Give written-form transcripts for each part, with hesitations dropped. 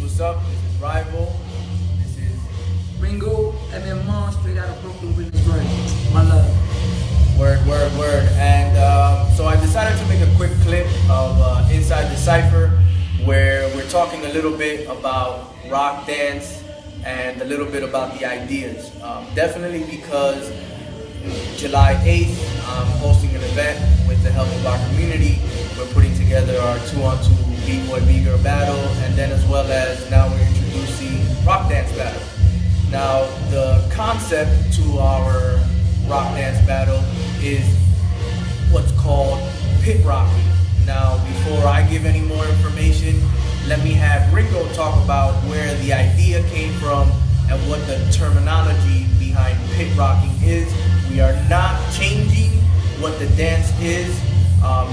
what's up? This is Rival. This is Ringo, straight out of Brooklyn, my love. Word. And so I decided to make a quick clip of Inside the Cypher, where we're talking a little bit about rock dance and a little bit about the ideas. Definitely because July 8th, I'm hosting an event with the help of our community. We're putting together our 2-on-2 BBOY BGIRL battle, and then as well as now we're introducing rock dance battle. Now the concept to our rock dance battle is what's called pit rocking. Now before I give any more information, let me have Ringo talk about where the idea came from and what the terminology behind pit rocking is. We are not changing what the dance is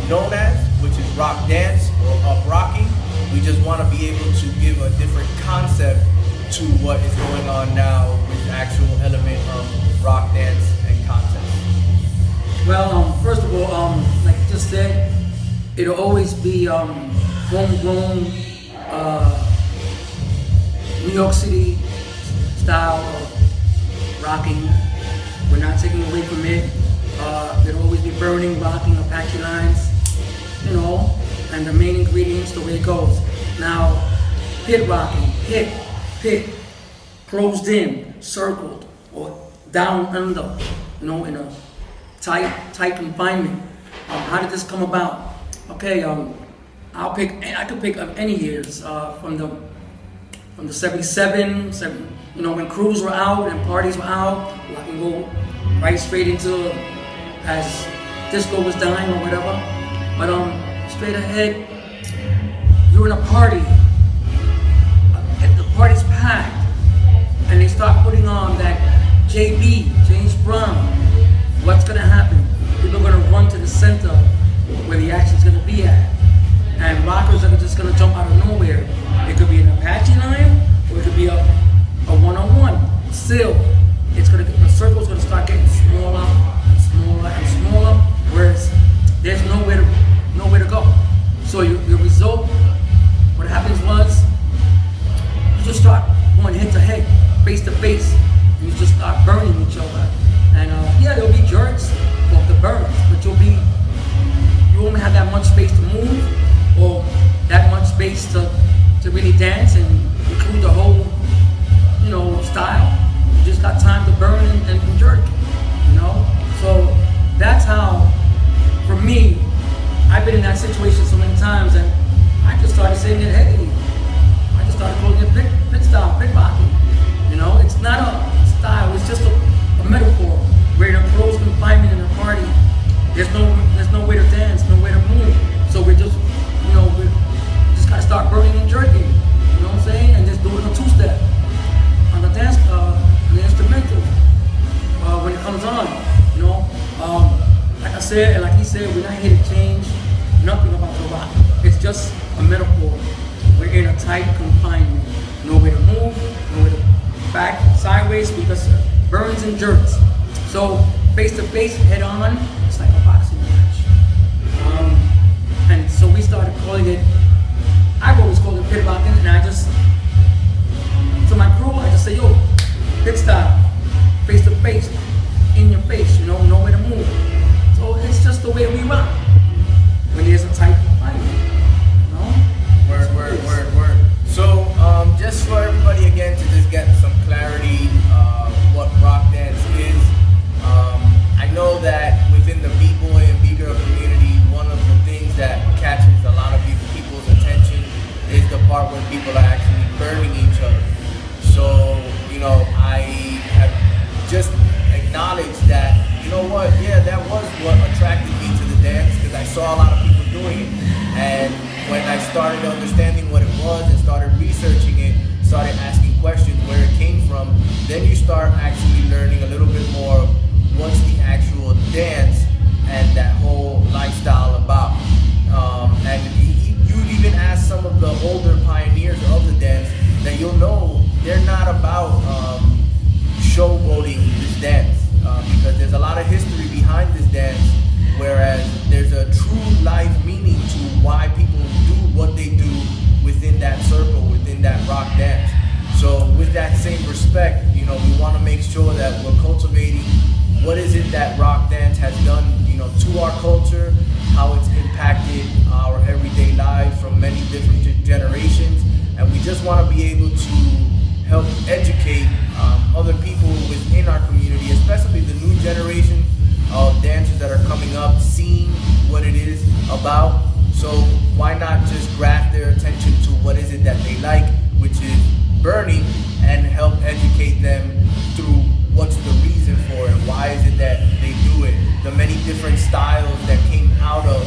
known as, which is rock dance or UpRocking. We just want to be able to give a different concept to what is going on now with the actual element of rock dance and concept. Well, first of all, like I just said, it'll always be homegrown New York City style of rocking. We're not taking away from it. There'll always be burning, rocking, Apache lines, you know, and the main ingredients, the way it goes. Now, pit rocking, pit, closed in, circled, or down under, you know, in a tight confinement. How did this come about? Okay, I could pick any years from the 77, you know, when crews were out and parties were out. I can go right straight into as disco was dying or whatever. But straight ahead, you're in a party. The party's packed, and they start putting on that JB, James Brown. What's gonna happen? People are gonna run to the center where the action's gonna be at. And rockers are just gonna jump out of nowhere. It could be an Apache line, or it could be a one-on-one. Still, the circle's gonna start getting smaller and smaller and smaller, whereas there's nowhere to go. So your result, what happens was, you just start going head to head, face to face, and you just start burning each other. And yeah, there'll be jerks off the burns, but you won't have that much space to move, or that much space to really dance and include the whole, you know, style. You just got time to burn and jerk, you know? So that's how, for me, I've been in that situation so many times, and I just started saying that, hey, I just started calling it pit style, pit rocking. You know, it's not a style, it's just a metaphor. We're in a closed confinement in a party. There's no way to dance, no way to move. So we're just, you know, we just gotta start burning and jerking. You know what I'm saying? And just doing a two-step on the dance, the instrumental when it comes on. You know, like I said, and like he said, we're not here to change nothing about the rock. It's just a metaphor. We're in a tight confinement. Nowhere to move, nowhere to back sideways, because burns and jerks. So face to face, head on, it's like a boxing match. And so we started calling it, I've always called it pit rocking, and I just, to my crew, I just say, yo, pit style, face to face, in your face, you know, nowhere to move. So it's just the way we rock when there's a tight confinement, you know? Word. So just for everybody again to just get some clarity what rock dance is, I know that within the B-boy and B-girl community, one of the things that catches a lot of people's attention is the part where people are actually burning each other. So, you know, I have just acknowledged that, you know what, yeah, that rock dance has done, to our culture, how it's impacted our everyday lives from many different generations, and we just want to be able to help educate other people within our community, especially the new generation of dancers that are coming up, seeing what it is about. So why not just grab their attention to what is it that they like, which is burning, and help educate them through what's the reason for it, why is it that they do it, the many different styles that came out of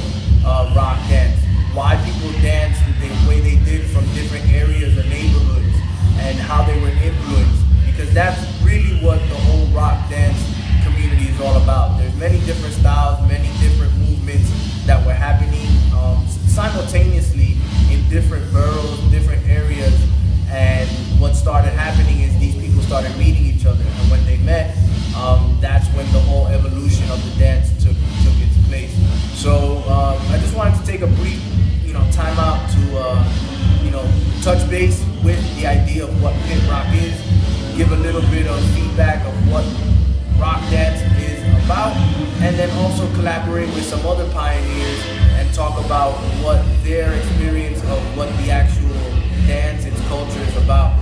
rock dance, why people dance the way they did from different areas or neighborhoods, and how they were influenced, because that's really what the whole rock dance community is all about. There's many different styles, many different movements that were happening simultaneously in different boroughs, different areas, and what started happening is these people started meeting each other, and when they met, that's when the whole evolution of the dance took its place. So I just wanted to take a brief, time out to, touch base with the idea of what pit rock is, give a little bit of feedback of what rock dance is about, and then also collaborate with some other pioneers and talk about what their experience of what the actual dance, its culture is about.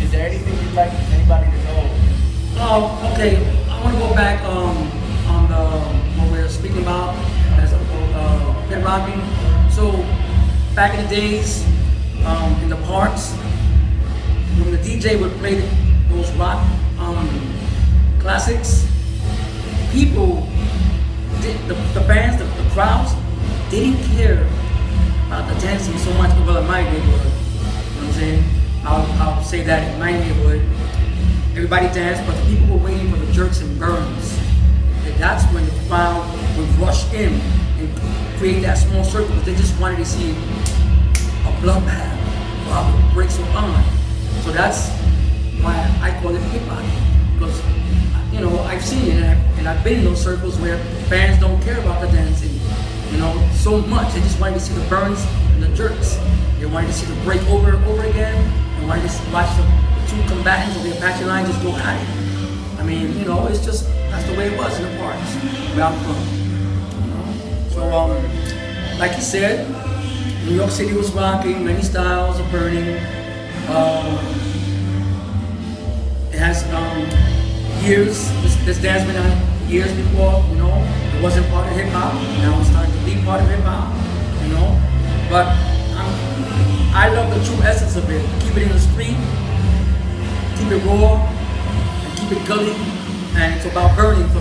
Is there anything you'd like anybody to know? Okay, I want to go back on what we were speaking about as pit rocking. So back in the days, in the parks, when the DJ would play those rock classics, people, the fans, the crowds, they didn't care about the dancing so much. Well, in my neighborhood, you know what I'm saying? I'll say that in my neighborhood, everybody danced, but the people were waiting for the jerks and burns. Okay, that's when the crowd would rush in and create that small circle, because they just wanted to see a bloodbath while the breaks were on. So that's why I call it hip hop, because I've seen it, and I've been in those circles where fans don't care about the dancing, so much. They just wanted to see the burns and the jerks. They wanted to see the break over and over again, and wanted to watch the two combatants of the Apache line just go at it. I mean, it's just, that's the way it was in the parks where I'm from. So, like you said, New York City was rocking, many styles of burning. It has years, this dance been on years before, it wasn't part of hip hop, now it's starting to be part of hip hop, but I love the true essence of it. Keep it in the street, keep it raw, and keep it gully, and it's about burning for